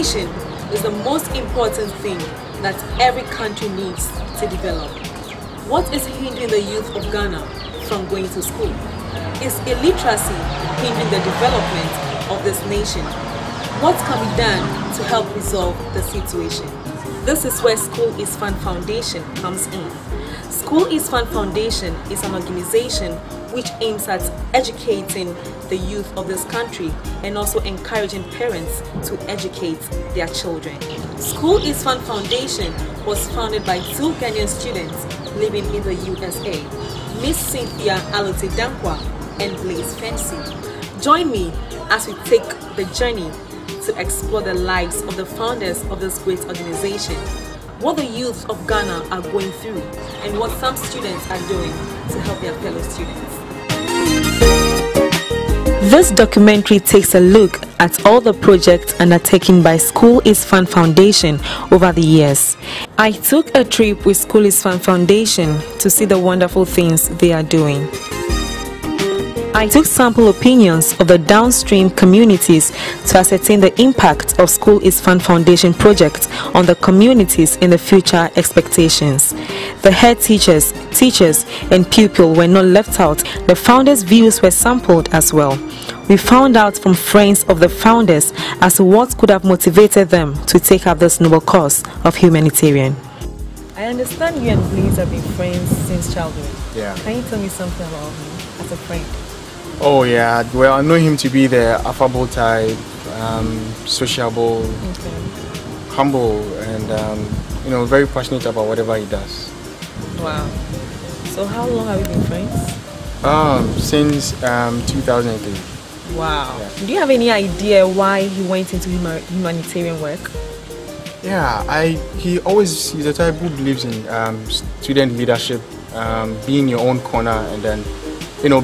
Education is the most important thing that every country needs to develop. What is hindering the youth of Ghana from going to school? Is illiteracy hindering the development of this nation? What can be done to help resolve the situation? This is where School is Fun Foundation comes in. School is Fun Foundation is an organization which aims at educating the youth of this country and also encouraging parents to educate their children. School is Fun Foundation was founded by two Ghanaian students living in the USA, Miss Cynthia Alote Dankwa and Blaze Fancy. Join me as we take the journey to explore the lives of the founders of this great organization, what the youth of Ghana are going through, and what some students are doing to help their fellow students. This documentary takes a look at all the projects undertaken by School is Fun Foundation over the years. I took a trip with School is Fun Foundation to see the wonderful things they are doing. I took sample opinions of the downstream communities to ascertain the impact of School is Fun Foundation projects on the communities and the future expectations. The head teachers, and pupils were not left out. The founders' views were sampled as well. We found out from friends of the founders as to what could have motivated them to take up this noble cause of humanitarian. I understand you and Blaze have been friends since childhood. Yeah. Can you tell me something about him as a friend? Oh yeah, well I know him to be the affable type, sociable, humble, and very passionate about whatever he does. Wow. So how long have you been friends? Since 2003. Wow. Yeah. Do you have any idea why he went into humanitarian work? Yeah, he's the type who believes in student leadership, being your own corner, and then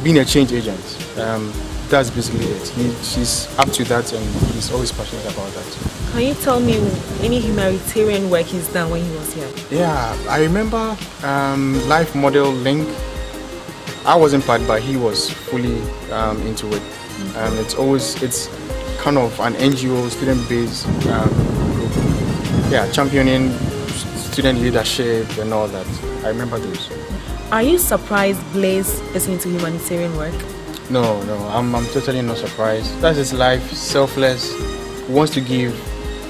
being a change agent. That's basically it. He's up to that, and he's always passionate about that. Can you tell me any humanitarian work he's done when he was here? Yeah, I remember Life Model Link. I wasn't part, but he was fully into it. It's kind of an NGO, student-based group. Yeah, championing student leadership and all that. I remember those. Are you surprised Blaze is into humanitarian work? No, I'm totally not surprised. That's his life, selfless, wants to give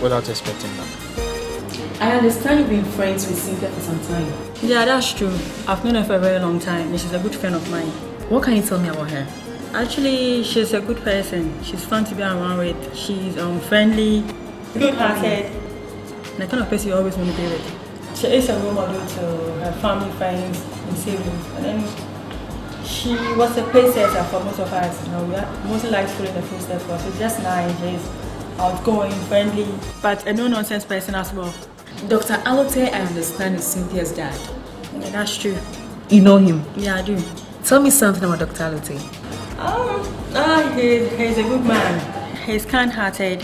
without expecting that. I understand you've been friends with Cynthia for some time. Yeah, that's true. I've known her for a very long time and she's a good friend of mine. What can you tell me about her? Actually, she's a good person. She's fun to be around with. She's friendly, good-hearted, and the kind of person you always want to be with. She is a role model to her family, friends, and siblings. And then she was a pace setter for most of us. We mostly like following the footsteps. So she's just nice. She's outgoing, friendly, but a no-nonsense person as well. Dr. Alote, I understand, is Cynthia's dad. Yeah, that's true. You know him? Yeah, I do. Tell me something about Dr. Alote. He's a good man. He's kind-hearted,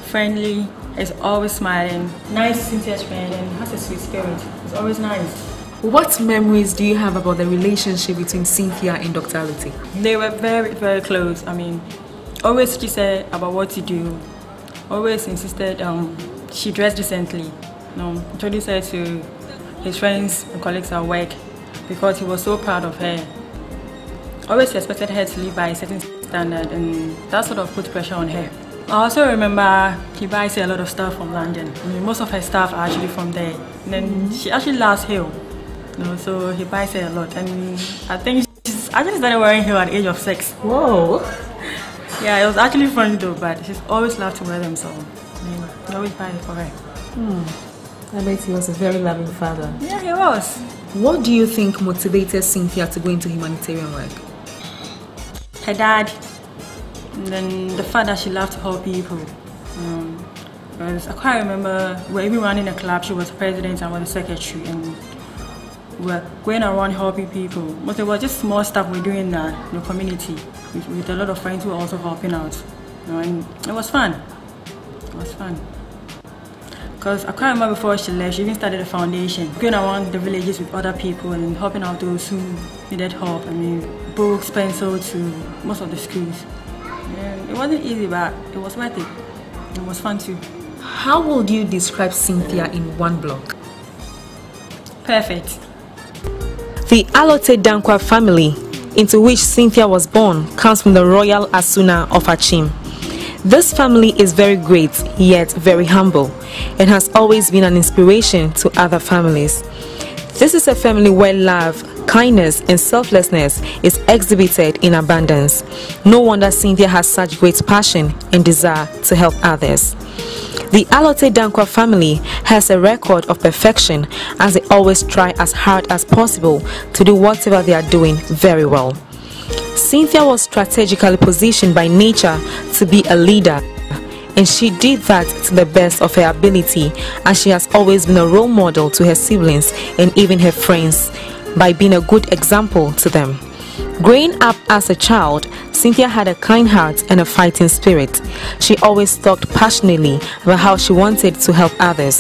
friendly, he's always smiling, nice Cynthia's friend, and has a sweet spirit. He's always nice. What memories do you have about the relationship between Cynthia and Dr. Alote? They were very, very close. I mean, always she said about what to do. Always insisted she dressed decently. Introduced her to his friends and colleagues at work because he was so proud of her. Always expected her to live by a certain standard, and that sort of put pressure on her. I also remember he buys her a lot of stuff from London. I mean, most of her stuff are actually from there. And then she actually loves heel. So he buys her a lot. And I think she's actually started wearing heel at the age of 6. Whoa! Yeah, it was actually funny though, but she's always loved to wear them, so he always buy it for her. I bet he was a very loving father. Yeah, he was. What do you think motivated Cynthia to go into humanitarian work? Her dad, and then the fact that she loved to help people. Because I quite remember we were even running a club. She was president and I was the secretary, and we were going around helping people. But it was just small stuff we were doing in the community with a lot of friends who were also helping out. And it was fun. It was fun. Because I can't remember before she left, she even started a foundation, going around the villages with other people and helping out those who needed help. I mean, books, pencils to most of the schools. And it wasn't easy, but it was worth it. It was fun too. How would you describe Cynthia in one block? Perfect. The Alote Dankwa family, into which Cynthia was born, comes from the royal Asuna of Achim. This family is very great, yet very humble, and has always been an inspiration to other families. This is a family where love, kindness, and selflessness is exhibited in abundance. No wonder Cynthia has such great passion and desire to help others. The Alote Dankwa family has a record of perfection, as they always try as hard as possible to do whatever they are doing very well. Cynthia was strategically positioned by nature to be a leader, and she did that to the best of her ability, as she has always been a role model to her siblings and even her friends by being a good example to them. Growing up as a child, Cynthia had a kind heart and a fighting spirit. She always talked passionately about how she wanted to help others.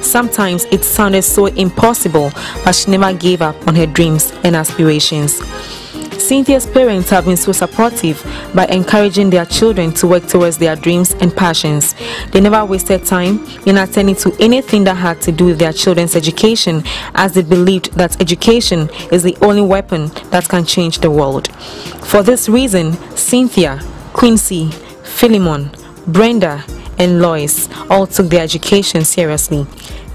Sometimes it sounded so impossible, but she never gave up on her dreams and aspirations. Cynthia's parents have been so supportive by encouraging their children to work towards their dreams and passions. They never wasted time in attending to anything that had to do with their children's education, as they believed that education is the only weapon that can change the world. For this reason, Cynthia, Quincy, Philemon, Brenda, and Lois all took their education seriously.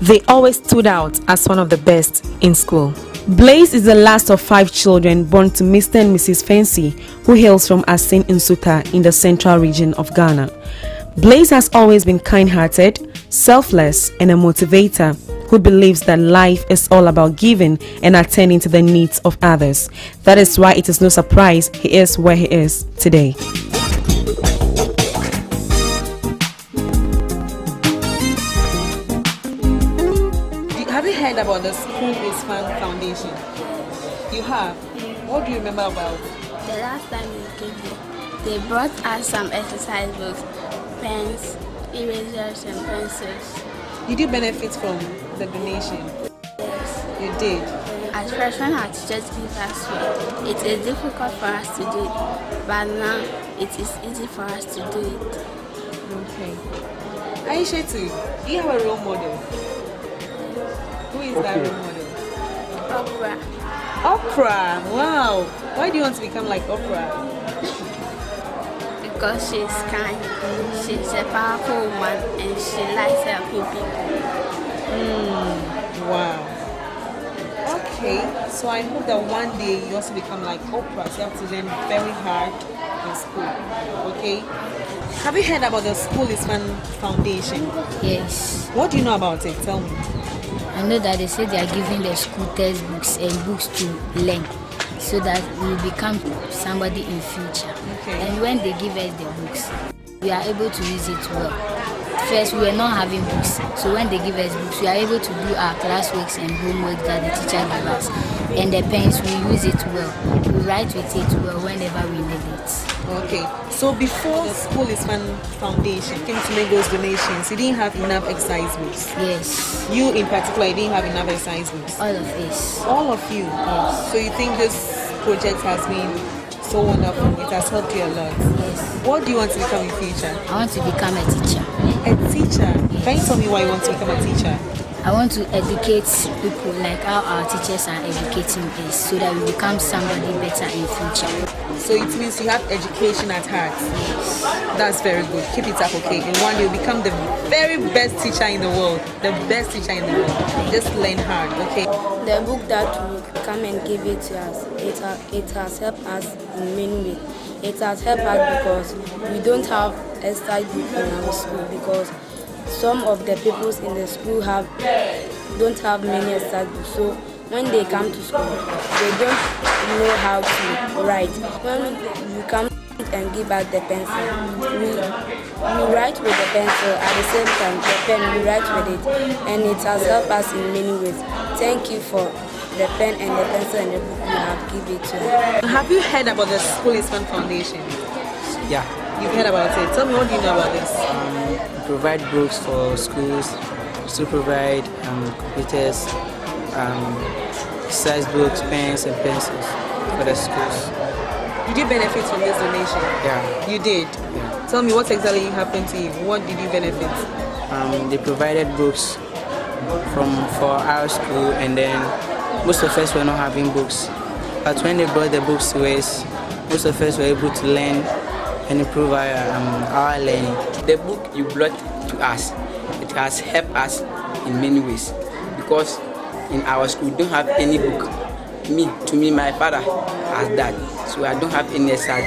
They always stood out as one of the best in school. Blaise is the last of 5 children born to Mr. and Mrs. Fancy, who hails from Asin Nsuta in the central region of Ghana. Blaise has always been kind-hearted, selfless, and a motivator who believes that life is all about giving and attending to the needs of others. That is why it is no surprise he is where he is today. Have you heard about the School is Fun Foundation? You have? What do you remember about it? The last time we came here, they brought us some exercise books, pens, erasers, and pencils. Did you benefit from the donation? Yes. You did? At first, when our teachers give us work, it is difficult for us to do it, but now it is easy for us to do it. Okay. Aisha too, do you have a role model? Who is that role model? Oprah. Oprah! Wow! Why do you want to become like Oprah? Because she's kind, she's a powerful woman, and she likes helping people. Wow. Okay, so I hope that one day you also become like Oprah. So you have to learn very hard in school. Okay? Have you heard about the School is Fun Foundation? Yes. What do you know about it? Tell me. I know that they say they are giving the school textbooks and books to learn, so that we will become somebody in future. Okay. And when they give us the books, we are able to use it well. First, we were not having books, so when they give us books, we are able to do our classworks and homework that the teacher gives us. And the pens, we use it well. We write with it well whenever we need it. Okay, so before the School is Fun Foundation came to make those donations, you didn't have enough exercise books. Yes. You in particular, you didn't have enough exercise books. All of us. All of you. Yes. So you think this project has been so wonderful? It has helped you a lot. Yes. What do you want to become in future? I want to become a teacher. A teacher. Can you tell me why you want to become a teacher? I want to educate people like how our teachers are educating us, so that we become somebody better in future. So it means you have education at heart. Yes. That's very good. Keep it up, okay? And one day you'll become the very best teacher in the world. The best teacher in the world. Just learn hard, okay? The book that will come and give it to us, it has helped us in many ways. It has helped us because we don't have exercise book in our school, because some of the people in the school don't have many exercise books. So when they come to school, they don't know how to write. When we come and give us the pencil, we write with the pencil. At the same time, the pen, we write with it, and it has helped us in many ways. Thank you for the pen and the pencil and the book you have given to us. Have you heard about the School is Fun Foundation? Yeah. You've heard about it. Tell me, what do you know about this? We provide books for schools, to provide computers, size books, pens, and pencils for the schools. Did you benefit from this donation? Yeah. You did? Yeah. Tell me what exactly happened to you. What did you benefit? They provided books for our school, and then most of us were not having books. But when they brought the books to us, most of us were able to learn and improve our learning. The book you brought to us, it has helped us in many ways, because in our school we don't have any book. My father has that, so I don't have any extra,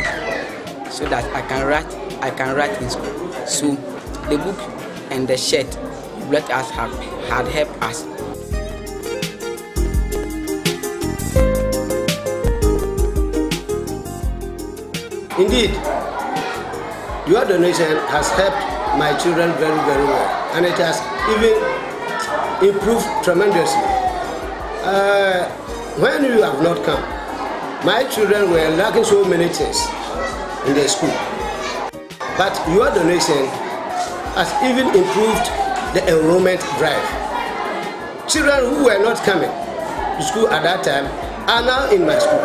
so that I can write in school. So the book and the shirt you brought us had helped us. Indeed, your donation has helped my children very, very well, and it has even improved tremendously. When you have not come, my children were lacking so many things in their school. But your donation has even improved the enrollment drive. Children who were not coming to school at that time are now in my school.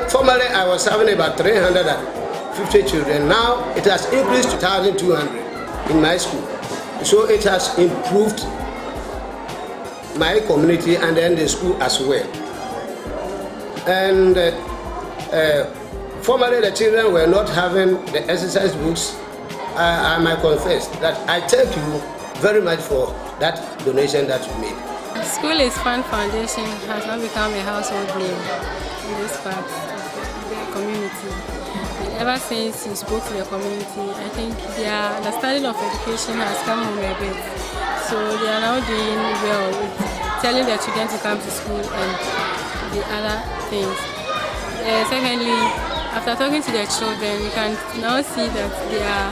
Formerly I was having about 350 children. Now it has increased to 1,200 in my school. So it has improved my community and then the school as well. And formerly the children were not having the exercise books. I might confess that I thank you very much for that donation that you made. School is Fun Foundation has now become a household name in this part of the community. And ever since you spoke to the community, I think their understanding of education has come home a bit. So they are now doing well with telling their children to come to school and the other things. Secondly, after talking to their children, you can now see that their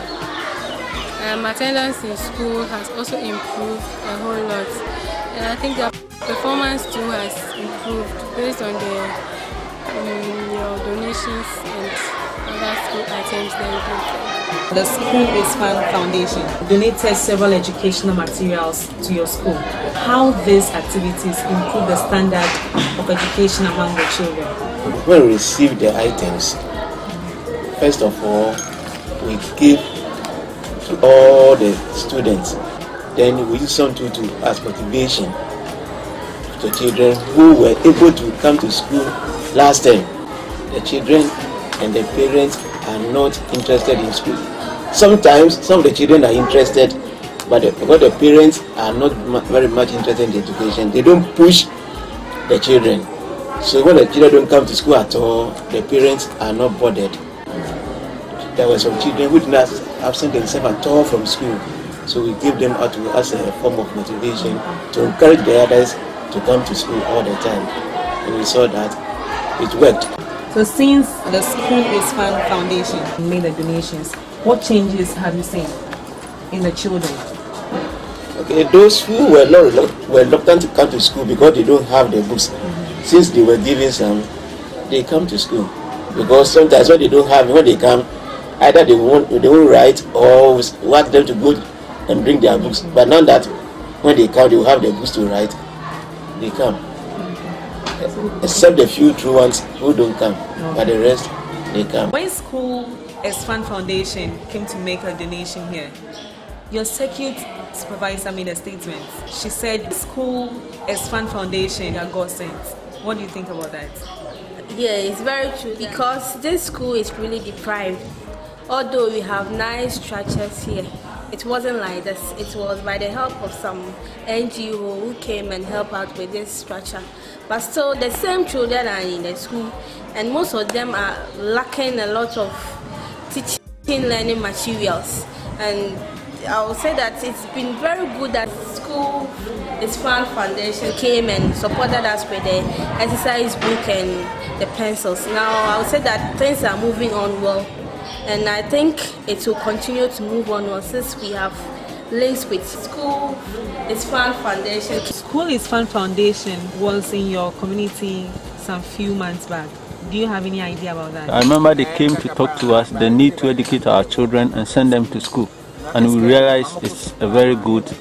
attendance in school has also improved a whole lot. And I think their performance too has improved based on your donations and other school items that you do. The School is Fun Foundation donated several educational materials to your school. How these activities improve the standard of education among the children? When we receive the items, first of all, we give to all the students. Then we use something as motivation to children who were able to come to school last time. The children and the parents are not interested in school. Sometimes some of the children are interested, but because the parents are not very much interested in education, they don't push the children. So when the children don't come to school at all, the parents are not bothered. There were some children who did not absent themselves at all from school. So we give them out as a form of motivation to encourage the others to come to school all the time. And we saw that it worked. So since the School is Fun Foundation made the donations, what changes have you seen in the children? Okay, those who were reluctant to come to school because they don't have the books, since they were given some, they come to school. Because sometimes when they don't have, when they come, either they won't write or we ask them to go and bring their books. But now that when they come, they will have their books to write, they come. Except the few true ones who don't come, but the rest, they come. When School is Fun Foundation came to make a donation here, your circuit supervisor made a statement. She said, School is Fun Foundation that God sent. What do you think about that? Yeah, it's very true because this school is really deprived. Although we have nice structures here, it wasn't like this. It was by the help of some NGO who came and helped out with this structure. But still, the same children are in the school, and most of them are lacking a lot of teaching, learning materials. And I would say that it's been very good that School is Fun Foundation came and supported us with the exercise book and the pencils. Now, I would say that things are moving on well. And I think it will continue to move on since we have links with School is Fun Foundation. School is Fun Foundation was in your community some few months back. Do you have any idea about that? I remember they came to talk to us the need to educate our children and send them to school. And we realized it's a very good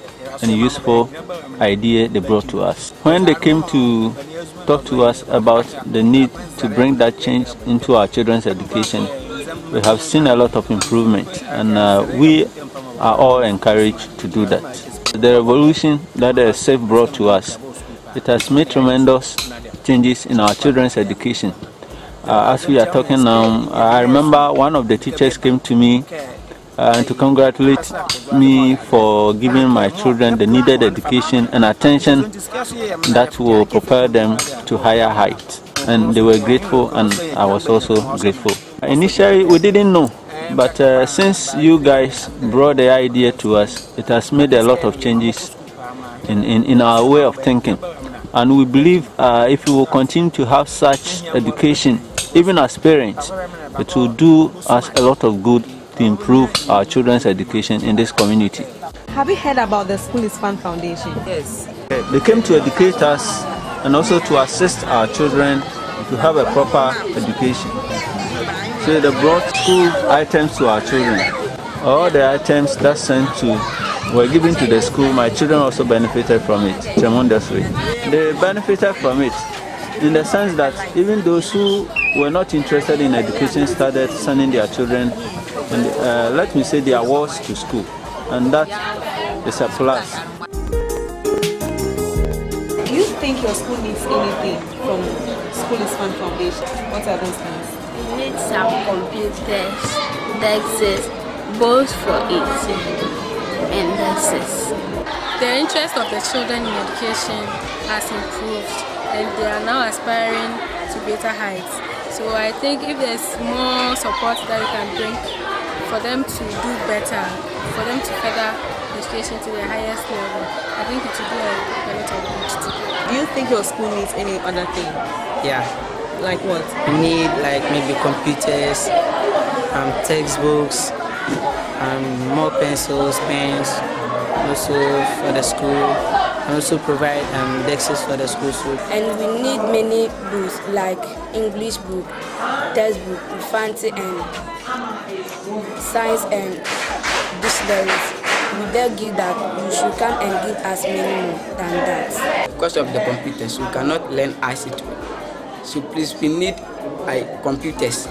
and useful idea they brought to us. When they came to talk to us about the need to bring that change into our children's education, we have seen a lot of improvement, and we are all encouraged to do that. The revolution that the SAFE brought to us, it has made tremendous changes in our children's education. As we are talking now, I remember one of the teachers came to me to congratulate me for giving my children the needed education and attention that will propel them to higher heights. And they were grateful, and I was also grateful. Initially, we didn't know, but since you guys brought the idea to us, it has made a lot of changes in our way of thinking. And we believe if we will continue to have such education, even as parents, it will do us a lot of good to improve our children's education in this community. Have you heard about the School is Fun Foundation? Yes. They came to educate us and also to assist our children to have a proper education. So they brought school items to our children. All the items that sent to were given to the school. My children also benefited from it tremendously. They benefited from it in the sense that even those who were not interested in education started sending their children and let me say their wards to school, and that is a plus. Do you think your school needs anything from School is Fun Foundation? What are those things? We need some computers, desks, both for eating, and desks. The interest of the children in education has improved, and they are now aspiring to better heights. So I think if there's more support that we can bring for them to do better, for them to further education to the highest level, I think it will do a lot of good. Do you think your school needs any other thing? Yeah. Like what? We need like maybe computers, textbooks, more pencils, pens, also for the school, and also provide desks for the school too. And we need many books like English book, textbook, fancy and science and dictionaries. We dare give that, you should come and give us many more than that. Because of the computers, we cannot learn ICT. So please, we need computers.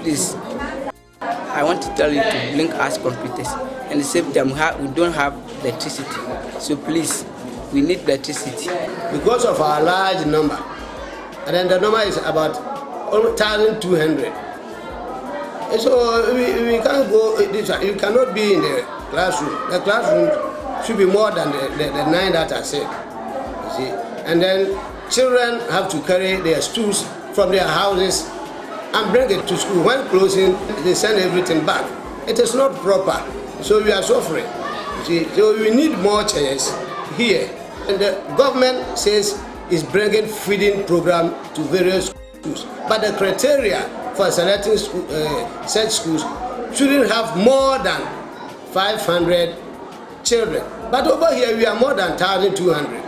Please, I want to tell you to link us computers. And at the same time, we don't have electricity. So please, we need electricity. Because of our large number, and then the number is about 1,200. And so we can't go, you cannot be in the classroom. The classroom should be more than the 9 that I said. You see? And then children have to carry their stools from their houses and bring it to school. When closing, they send everything back. It is not proper. So we are suffering. You see? So we need more chairs here. And the government says it's bringing feeding program to various schools. But the criteria for selecting such schools shouldn't have more than 500 children. But over here we are more than 1,200,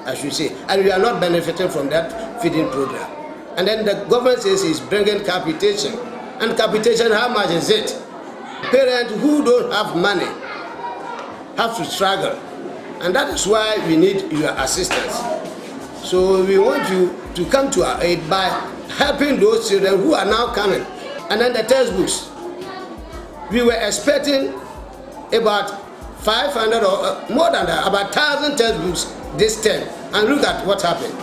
I should say, and we are not benefiting from that feeding program. And then the government says it's bringing capitation. And capitation, how much is it? Parents who don't have money have to struggle. And that is why we need your assistance. So we want you to come to our aid by helping those children who are now coming. And then the textbooks. We were expecting about 500 or more than that, about 1,000 textbooks this term. And look at what happened.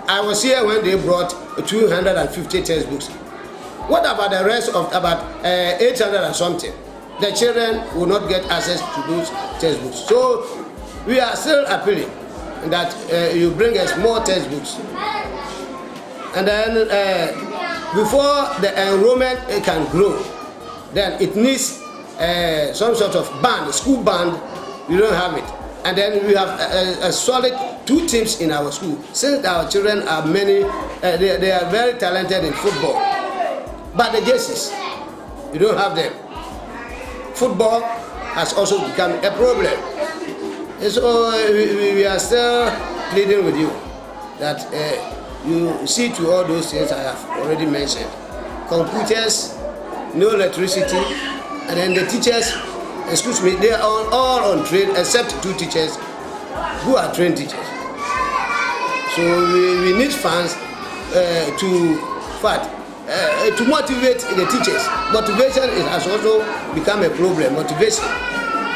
I was here when they brought 250 textbooks. What about the rest of about 800 and something? The children will not get access to those textbooks. So we are still appealing that you bring us more textbooks. And then before the enrollment can grow, then it needs some sort of band, school band. We don't have it. And then we have a solid 2 teams in our school. Since our children are many, they are very talented in football. But the jerseys, you don't have them. Football has also become a problem. And so we are still pleading with you that you see to all those things I have already mentioned. Computers, no electricity, and then the teachers, excuse me, they are all on trade except 2 teachers who are trained teachers. So we need funds to to motivate the teachers. Motivation has also become a problem. Motivation.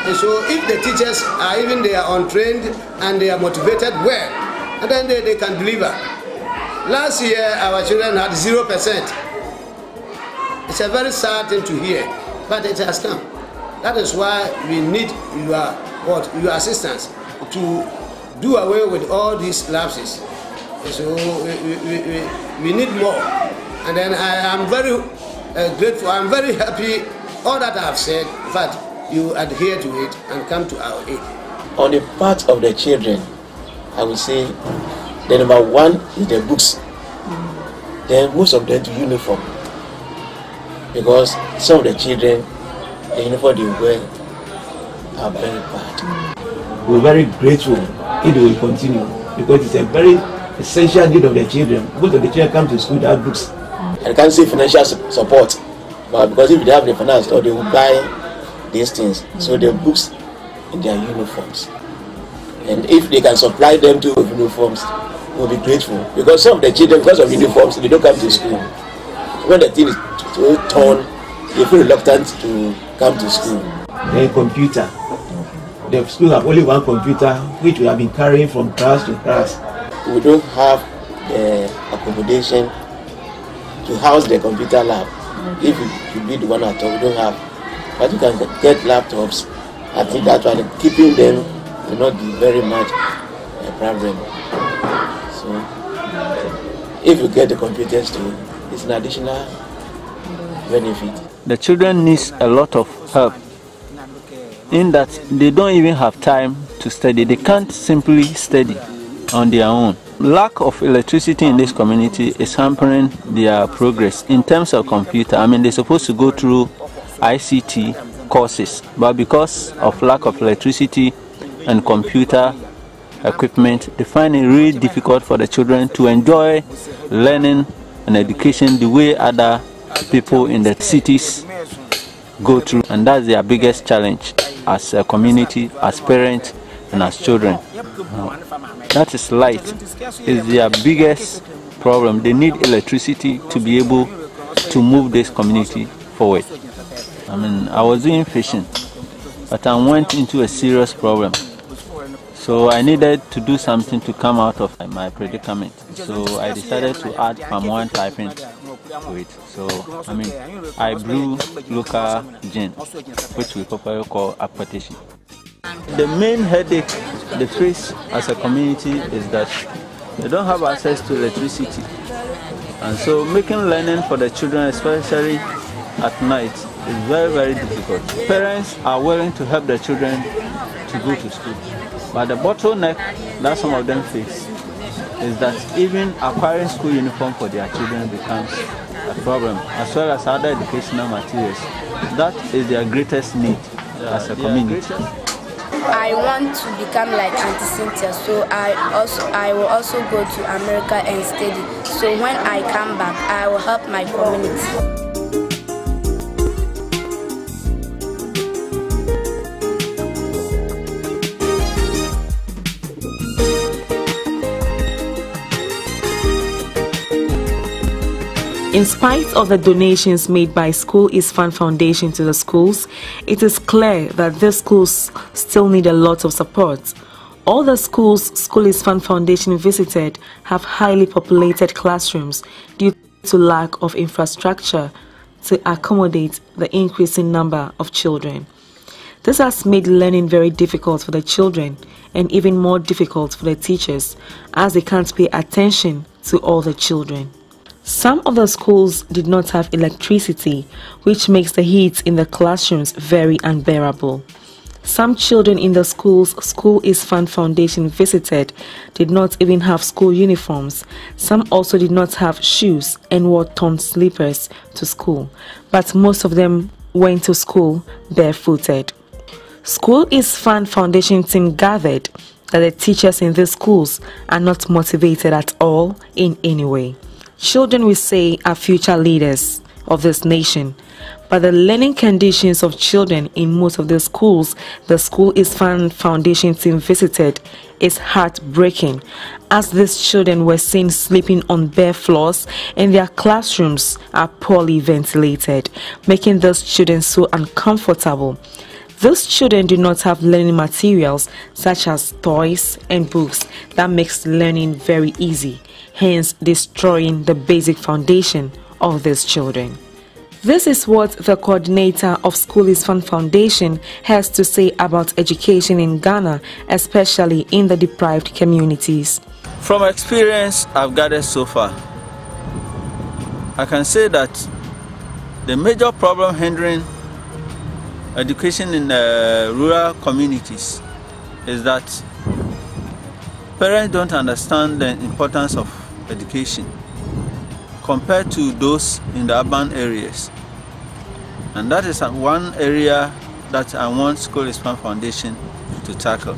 And so if the teachers are even they are untrained and they are motivated well, and then they can deliver. Last year our children had 0%. It's a very sad thing to hear, but it has come. That is why we need your assistance to do away with all these lapses. So we need more. And then I am very grateful. I'm very happy. All that I have said, in fact, you adhere to it and come to our aid. On the part of the children, I would say the number one is the books. Then most of them to uniform. Because some of the children, the uniform they wear are very bad. We're very grateful if they will continue, because it's a very essential need of the children. Most of the children come to school without books. I can't say financial support, but because if they have the finance, or they will buy these things. So the books in their uniforms. And if they can supply them to uniforms, we'll be grateful. Because some of the children, because of uniforms, they don't come to school. When the thing is so torn, they feel reluctant to come to school. Then computer. The school have only one computer, which we have been carrying from class to class. We don't have the accommodation to house the computer lab. If you build one at all, we don't have. But you can get laptops. I think that's why keeping them will not be very much a problem. So if you get the computers too, it's an additional benefit. The children need a lot of help in that they don't even have time to study. They can't simply study on their own. Lack of electricity in this community is hampering their progress in terms of computer. I mean, they're supposed to go through ICT courses, but because of lack of electricity and computer equipment, they find it really difficult for the children to enjoy learning and education the way other people in the cities go through. And that's their biggest challenge as a community, as parents, and as children. That is light is their biggest problem. They need electricity to be able to move this community forward. I mean, I was doing fishing, but I went into a serious problem. So I needed to do something to come out of my predicament. So I decided to add palm wine typing to it. So, I mean, I brew local gin, which we popularly call Akpateshi. The main headache they face as a community is that they don't have access to electricity. And so making learning for the children, especially at night, is very, very difficult. Parents are willing to help their children to go to school. But the bottleneck that some of them face is that even acquiring school uniform for their children becomes a problem, as well as other educational materials. That is their greatest need as a community. I want to become like Auntie Cynthia, so I will also go to America and study. So when I come back, I will help my community. In spite of the donations made by School is Fun Foundation to the schools, it is clear that these schools still need a lot of support. All the schools School is Fun Foundation visited have highly populated classrooms due to lack of infrastructure to accommodate the increasing number of children. This has made learning very difficult for the children and even more difficult for the teachers, as they can't pay attention to all the children. Some of the schools did not have electricity, which makes the heat in the classrooms very unbearable. Some children in the schools School is Fun Foundation visited did not even have school uniforms. Some also did not have shoes and wore torn slippers to school, but most of them went to school barefooted. School is Fun Foundation team gathered that the teachers in these schools are not motivated at all in any way. Children, we say, are future leaders of this nation, But the learning conditions of children in most of the schools the School is Fun Foundation team visited is heartbreaking, as these children were seen sleeping on bare floors and their classrooms are poorly ventilated, making those children so uncomfortable. Those children do not have learning materials such as toys and books that makes learning very easy, hence destroying the basic foundation of these children. This is what the coordinator of School is Fun Foundation has to say about education in Ghana, especially in the deprived communities. From experience I've gathered so far, I can say that the major problem hindering education in rural communities is that parents don't understand the importance of education compared to those in the urban areas. And that is one area that I want School is Fun Foundation to tackle.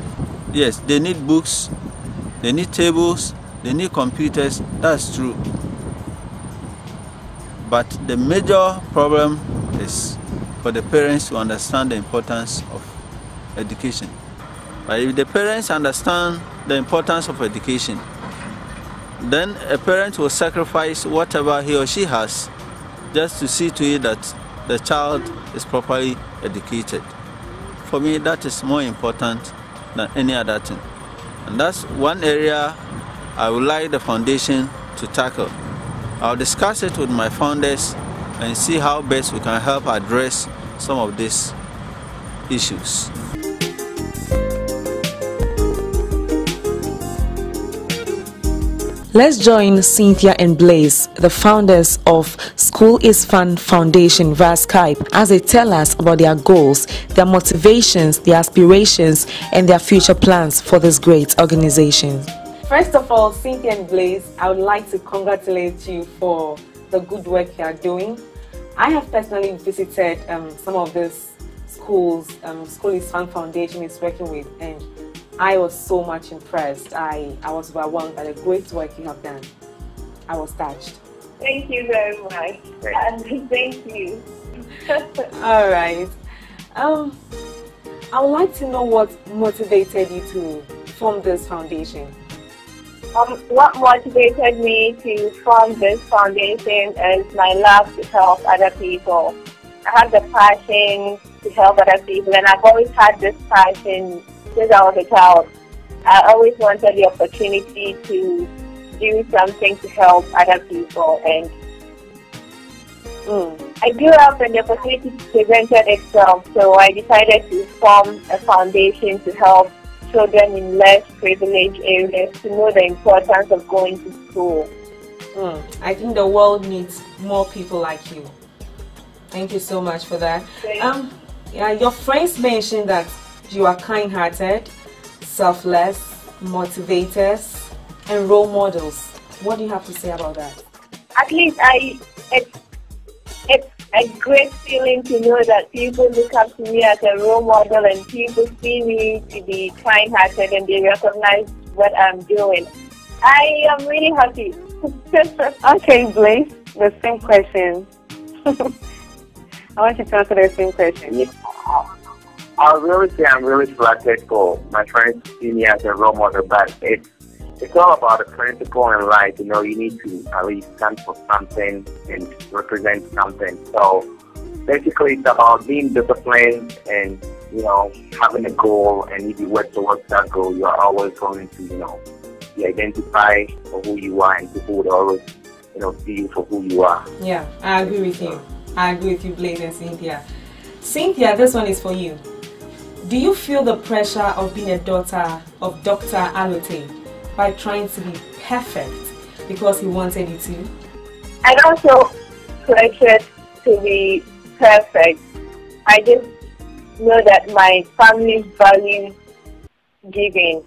Yes, they need books, they need tables, they need computers, that's true. But the major problem is for the parents to understand the importance of education. But if the parents understand the importance of education, then a parent will sacrifice whatever he or she has just to see to it that the child is properly educated. For me, that is more important than any other thing. And that's one area I would like the foundation to tackle. I'll discuss it with my founders and see how best we can help address some of these issues. Let's join Cynthia and Blaze, the founders of School is Fun Foundation, via Skype, as they tell us about their goals, their motivations, their aspirations, and their future plans for this great organization. First of all, Cynthia and Blaze, I would like to congratulate you for the good work you are doing. I have personally visited some of these schools School is Fun Foundation is working with, and I was so much impressed. I was overwhelmed by the great work you have done. I was touched. Thank you very much. And thank you. All right. I would like to know what motivated you to form this foundation. What motivated me to form this foundation is my love to help other people. I have the passion to help other people, and I've always had this passion since I was a child. I always wanted the opportunity to do something to help other people, and I grew up and the opportunity presented itself, so I decided to form a foundation to help children in less privileged areas to know the importance of going to school. I think the world needs more people like you. Thank you so much for that. Yeah, your friends mentioned that you are kind-hearted, selfless, motivators, and role models. What do you have to say about that? At least it's a great feeling to know that people look up to me as a role model and people see me to be kind-hearted and they recognize what I'm doing. I am really happy. Okay, Blaze, the same question. I want you to answer the same question. I'll really say I'm really flattered for my friends to see me as a role model, but it's all about the principle in life. You know, you need to at least stand for something and represent something. So basically it's about being disciplined and, you know, having a goal, and if you work towards that goal, you're always going to, you know, be identified for who you are, and people would always, you know, see you for who you are. Yeah, I agree with you. I agree with you, Blaze and Cynthia. Cynthia, this one is for you. Do you feel the pressure of being a daughter of Dr. Alote by trying to be perfect because he wanted you to? I don't feel pressured to be perfect. I just know that my family values giving,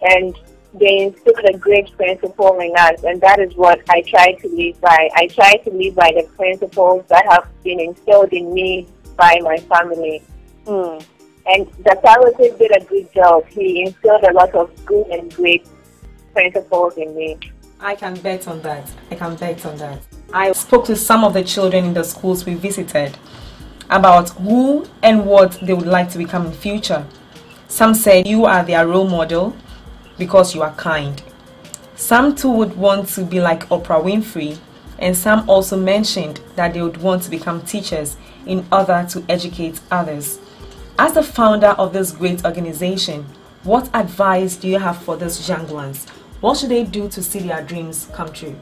and they instilled a great principle in us, and that is what I try to live by. I try to live by the principles that have been instilled in me by my family. And Dr. Alote did a good job. He instilled a lot of good and great principles in me. I can bet on that. I can bet on that. I spoke to some of the children in the schools we visited, about who and what they would like to become in future. Some said you are their role model because you are kind. Some too would want to be like Oprah Winfrey, and some also mentioned that they would want to become teachers in order to educate others. As the founder of this great organization, what advice do you have for these young ones? What should they do to see their dreams come true?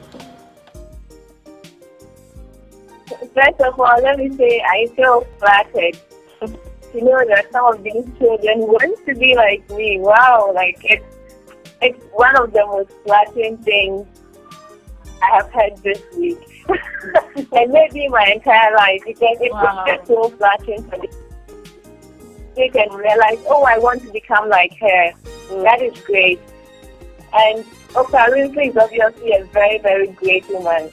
First of all, let me say I feel flattered to know that some of these children want to be like me. Wow, like it's one of the most flattering things I have heard this week. And maybe my entire life, because it's just so flattering for them. They can realize, oh, I want to become like her. That is great. And Oprah Winfrey is obviously a very, very great woman.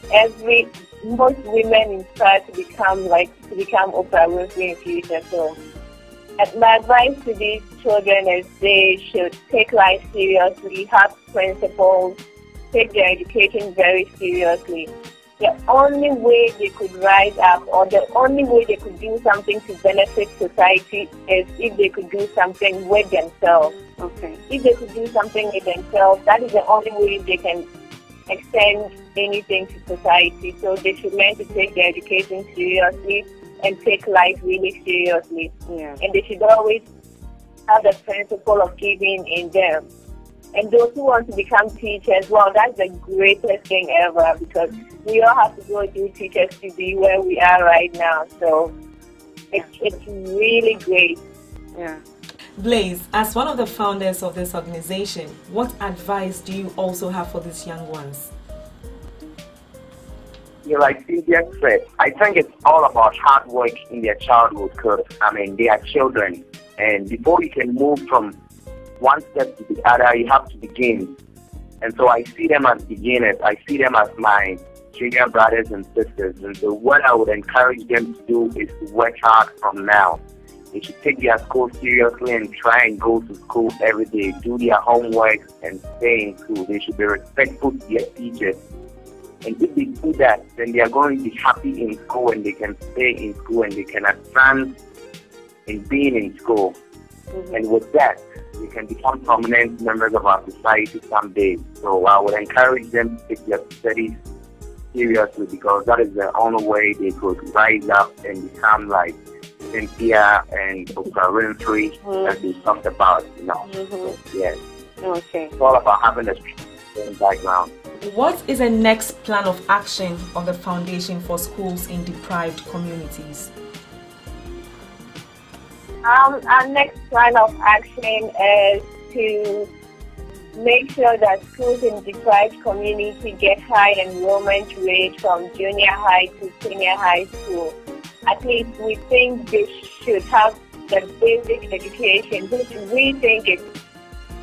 Most women inspire to become Oprah Winfrey in future. So my advice to these children is they should take life seriously, have principles, take their education very seriously. The only way they could rise up, or the only way they could do something to benefit society, is if they could do something with themselves. Okay. If they could do something with themselves, that is the only way they can extend anything to society. So they should learn to take their education seriously and take life really seriously. Yeah. And they should always have the principle of giving in them. And those who want to become teachers, well, that's the greatest thing ever, because we all have to go through teachers to be where we are right now. So it's really great. Yeah. Blaze, as one of the founders of this organization, what advice do you also have for these young ones? Yeah, like Cynthia said, I think it's all about hard work in their childhood, because, they are children. And before you can move from one step to the other, you have to begin. And so I see them as beginners. I see them as my junior brothers and sisters. And so what I would encourage them to do is to work hard from now. They should take their school seriously and try and go to school every day, do their homework and stay in school. They should be respectful to their teachers. And if they do that, then they are going to be happy in school, and they can stay in school, and they can advance in being in school. Mm-hmm. And with that, they can become prominent members of our society someday. So I would encourage them to take their studies seriously, because that is the only way they could rise up and become like Cynthia and Oprah Winfrey that they talked about, So, yes. Okay. It's all about having a strong background. What is the next plan of action of the Foundation for Schools in Deprived Communities? Our next plan of action is to make sure that schools in deprived community get high enrollment rate from junior high to senior high school. At least we think they should have the basic education, which we think is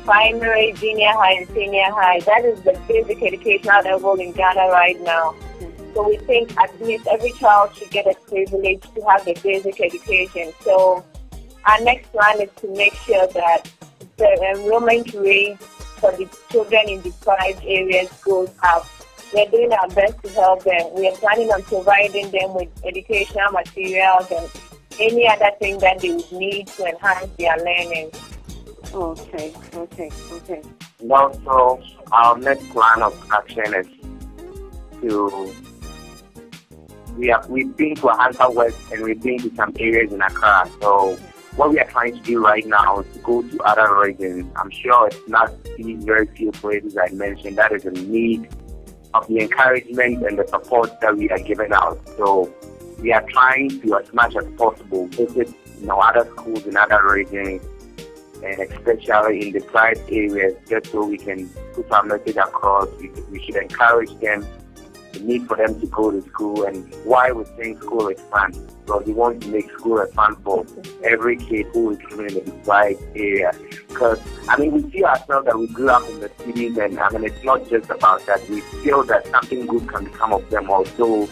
primary, junior high, and senior high. That is the basic educational level in Ghana right now. So we think at least every child should get a privilege to have the basic education. So our next plan is to make sure that the enrollment rate for the children in deprived areas goes up. We're doing our best to help them. We are planning on providing them with educational materials and any other thing that they would need to enhance their learning. Okay. And also, our next plan of action is we've been to Ahanta West and we've been to some areas in Accra. So what we are trying to do right now is to go to other regions. I'm sure it's not these very few places I mentioned that is in need of the encouragement and the support that we are giving out. So we are trying to, as much as possible, visit other schools in other regions, and especially in the deprived areas, just so we can put our message across. We should encourage them, the need for them to go to school, and why we think school is fun. Because we want to make school a fun for every kid who is living in the deprived area. Because, we see ourselves that we grew up in the cities, and it's not just about that. We feel that something good can become of them, although,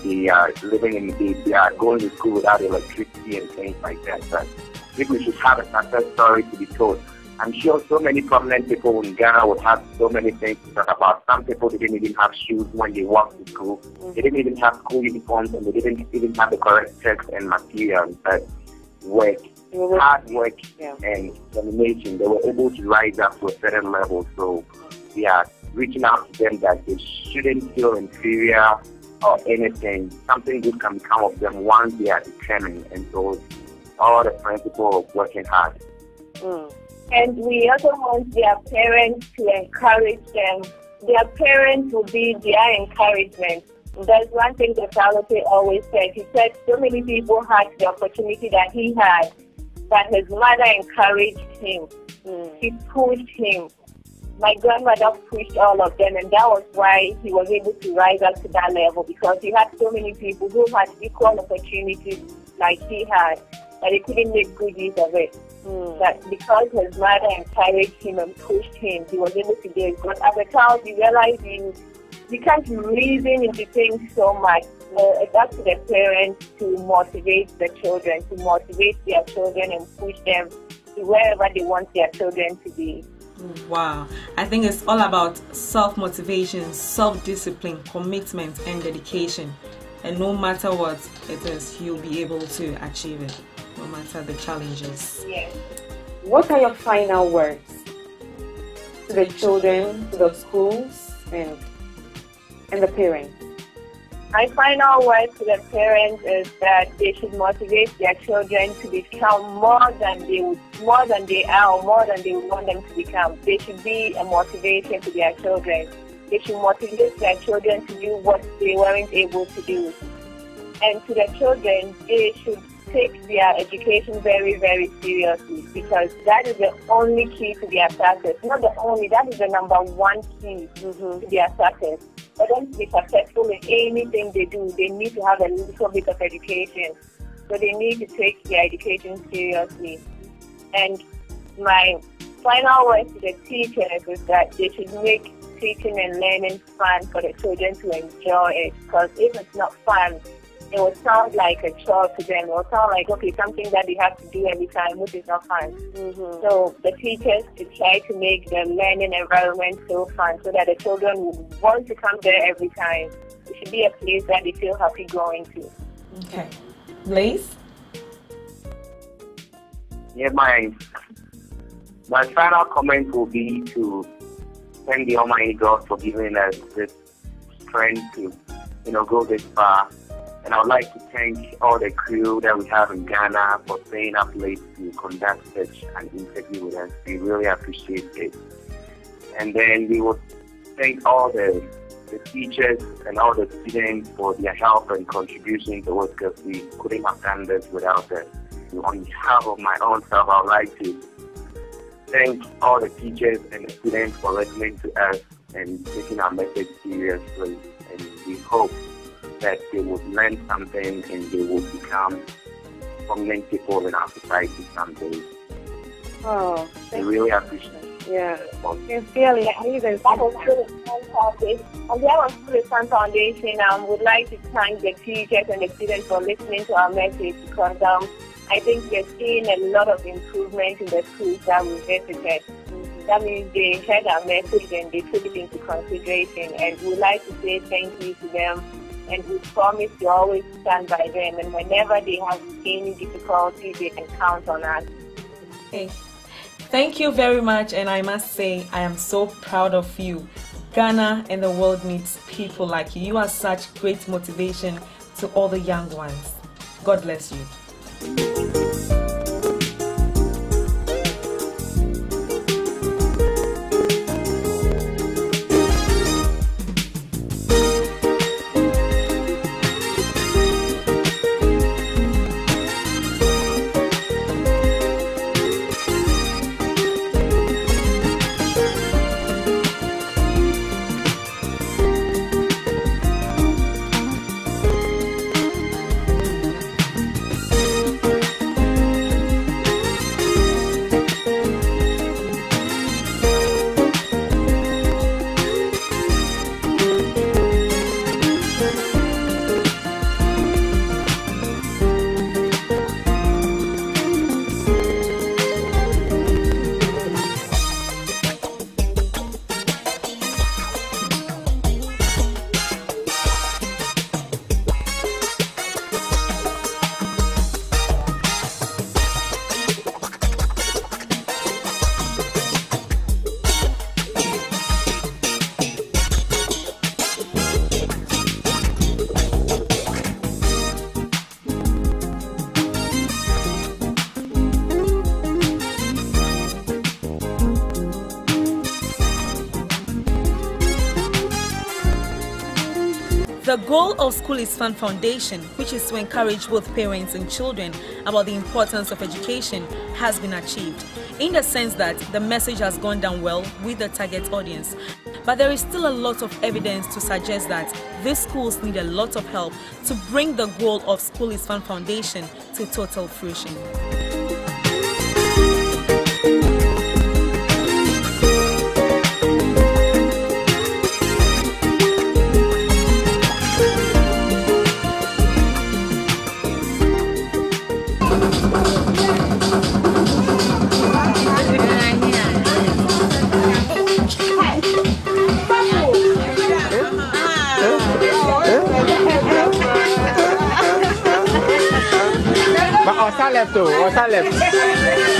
they are they are going to school without electricity and things like that. But I think we should have a success story to be told. I'm sure so many prominent people in Ghana would have so many things to talk about. Some people didn't even have shoes when they walked to school. They didn't even have school uniforms, and they didn't even have the correct text and materials. But hard work and determination, they were able to rise up to a certain level. So we are reaching out to them that they shouldn't feel inferior or anything. Something good can come of them once they are determined. And so all the principle of working hard. And we also want their parents to encourage them. Their parents will be their encouragement. That's one thing that Salote always said. He said so many people had the opportunity that he had, but his mother encouraged him. She pushed him. My grandmother pushed all of them, and that was why he was able to rise up to that level, because he had so many people who had equal opportunities like he had, but he couldn't make good use of it. But because his mother encouraged him and pushed him, he was able to do it. But as a child, you realize you can't reason into things so much. It's up to the parents to motivate the children, to motivate their children and push them to wherever they want their children to be. Wow. I think it's all about self-motivation, self-discipline, commitment, and dedication. And no matter what it is, you'll be able to achieve it, no matter the challenges. Yes. What are your final words to the children, to the schools, and the parents? My final word to the parents is that they should motivate their children to become more than they are, or more than they want them to become. They should be a motivation to their children. They should motivate their children to do what they weren't able to do. And to the children, they should take their education very, very seriously, because that is the only key to their success. Not the only, that is the number one key to their success. For them to be successful in anything they do, they need to have a little bit of education. So they need to take their education seriously. And my final word to the teachers is that they should make teaching and learning fun for the children to enjoy it. Because if it's not fun, it will sound like a chore to them. It will sound like, okay, something that they have to do every time, which is not fun. So the teachers should try to make the learning environment so fun so that the children will want to come there every time. It should be a place that they feel happy going to. Okay. Blaze? Yeah, my final comment will be to thank the Almighty God for giving us this strength to, go this far. And I would like to thank all the crew that we have in Ghana for staying up late to conduct such an interview with us. We really appreciate it. And then we would thank all the teachers and all the students for their help and contribution to us, because we couldn't have done this without them. On behalf of my own self, I would like to thank all the teachers and the students for listening to us and taking our message seriously. And we hope that they would learn something and they will become prominent people in our society someday. Oh, I really appreciate it. Yeah. Sincerely, that was fantastic. On behalf of the Sun Foundation, I would like to thank the teachers and the students for listening to our message, because I think we're seeing a lot of improvement in the schools that we visited. That means they heard our message and they took it into consideration, and we'd like to say thank you to them. And we promise to always stand by them. And whenever they have any difficulties, they can count on us. Okay. Thank you very much. And I must say, I am so proud of you. Ghana and the world needs people like you. You are such great motivation to all the young ones. God bless you. The goal of School is Fun Foundation, which is to encourage both parents and children about the importance of education, has been achieved, in the sense that the message has gone down well with the target audience. But there is still a lot of evidence to suggest that these schools need a lot of help to bring the goal of School is Fun Foundation to total fruition. What's left?